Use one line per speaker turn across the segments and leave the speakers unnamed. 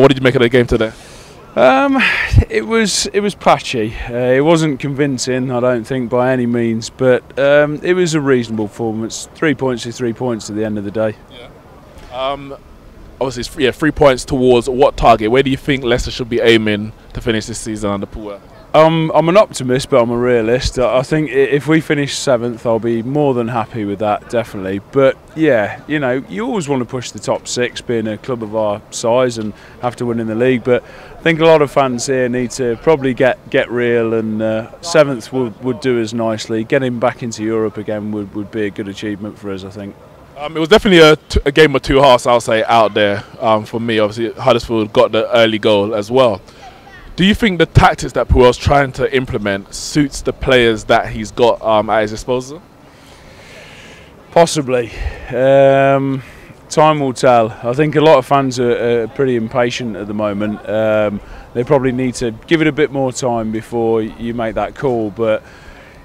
What did you make of the game today?
It was patchy. It wasn't convincing, I don't think, by any means, but it was a reasonable performance. 3 points is 3 points at the end of the day.
Yeah. Obviously, it's 3 points towards what target? Where do you think Leicester should be aiming to finish this season under Poole?
I'm an optimist, but I'm a realist. I think if we finish 7th, I'll be more than happy with that, definitely. But yeah, you know, you always want to push the top 6, being a club of our size, and have to win in the league. But I think a lot of fans here need to probably get real, and 7th would do us nicely. Getting back into Europe again would be a good achievement for us, I think.
It was definitely a game of two halves, I'll say, out there for me. Obviously, Huddersfield got the early goal as well. Do you think the tactics that Puel's trying to implement suits the players that he's got at his disposal?
Possibly. Time will tell. I think a lot of fans are pretty impatient at the moment. They probably need to give it a bit more time before you make that call. But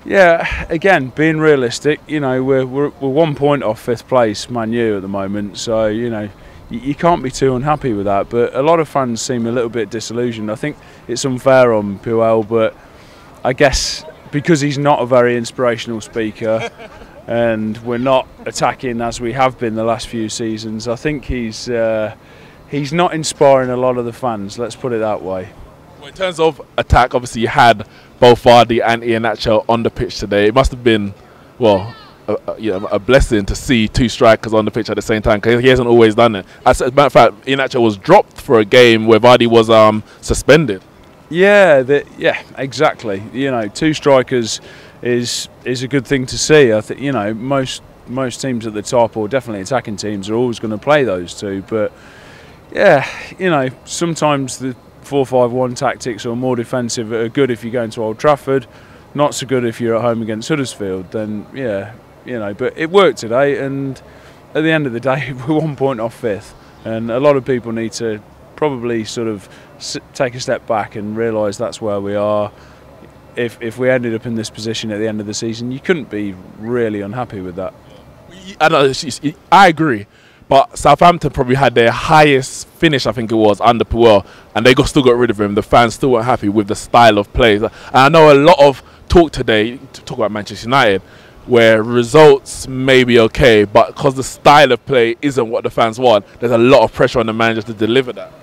yeah, again, being realistic, you know, we're 1 point off 5th place, Man U, at the moment. So, you know, you can't be too unhappy with that, but a lot of fans seem a little bit disillusioned. I think it's unfair on Puel, but I guess because he's not a very inspirational speaker and we're not attacking as we have been the last few seasons, I think he's not inspiring a lot of the fans, let's put it that way.
Well, in terms of attack, obviously you had both Vardy and Iheanacho on the pitch today. It must have been, well, a blessing to see 2 strikers on the pitch at the same time, because he hasn't always done it. As a matter of fact, Iheanacho was dropped for a game where Vardy was suspended.
Yeah, exactly. You know, 2 strikers is a good thing to see. I think, you know, most teams at the top, or definitely attacking teams, are always going to play those 2. But yeah, you know, sometimes the 4-5-1 tactics or more defensive are good if you go into Old Trafford. Not so good if you're at home against Huddersfield. Then yeah. You know, but it worked today, and at the end of the day, we're 1 point off 5th, and a lot of people need to probably sort of take a step back and realise that's where we are. If we ended up in this position at the end of the season, you couldn't be really unhappy with that.
I agree, but Southampton probably had their highest finish, I think it was, under Puel, and they still got rid of him. The fans still weren't happy with the style of play. And I know a lot of talk today to talk about Manchester United, where results may be okay, but because the style of play isn't what the fans want, there's a lot of pressure on the manager to deliver that.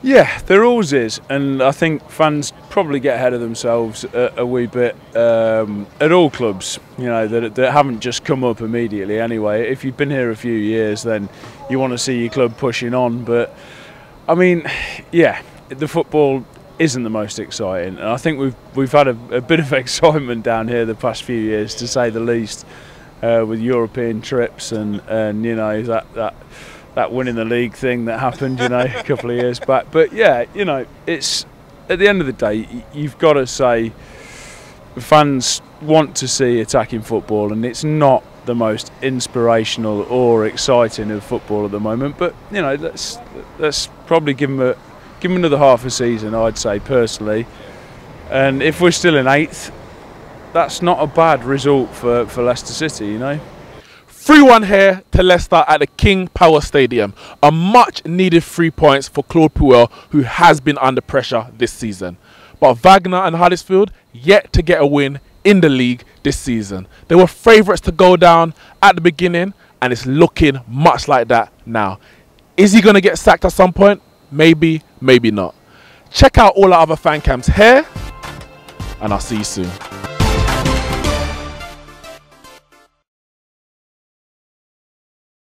Yeah, there always is, and I think fans probably get ahead of themselves a wee bit at all clubs, you know, that haven't just come up immediately anyway. If you've been here a few years, then you want to see your club pushing on, but I mean, yeah, the football isn't the most exciting, and I think we've had a bit of excitement down here the past few years, to say the least, with European trips and you know, that winning the league thing that happened, you know, a couple of years back. But yeah, you know, it's at the end of the day, you've got to say fans want to see attacking football, and it's not the most inspirational or exciting of football at the moment. But you know, let's probably give them another half a season, I'd say, personally. And if we're still in 8th, that's not a bad result for Leicester City, you know.
3-1 here to Leicester at the King Power Stadium. A much needed 3 points for Claude Puel, who has been under pressure this season. But Wagner and Huddersfield yet to get a win in the league this season. They were favourites to go down at the beginning, and it's looking much like that now. Is he going to get sacked at some point? Maybe, maybe not. Check out all our other fan cams here, and I'll see you soon.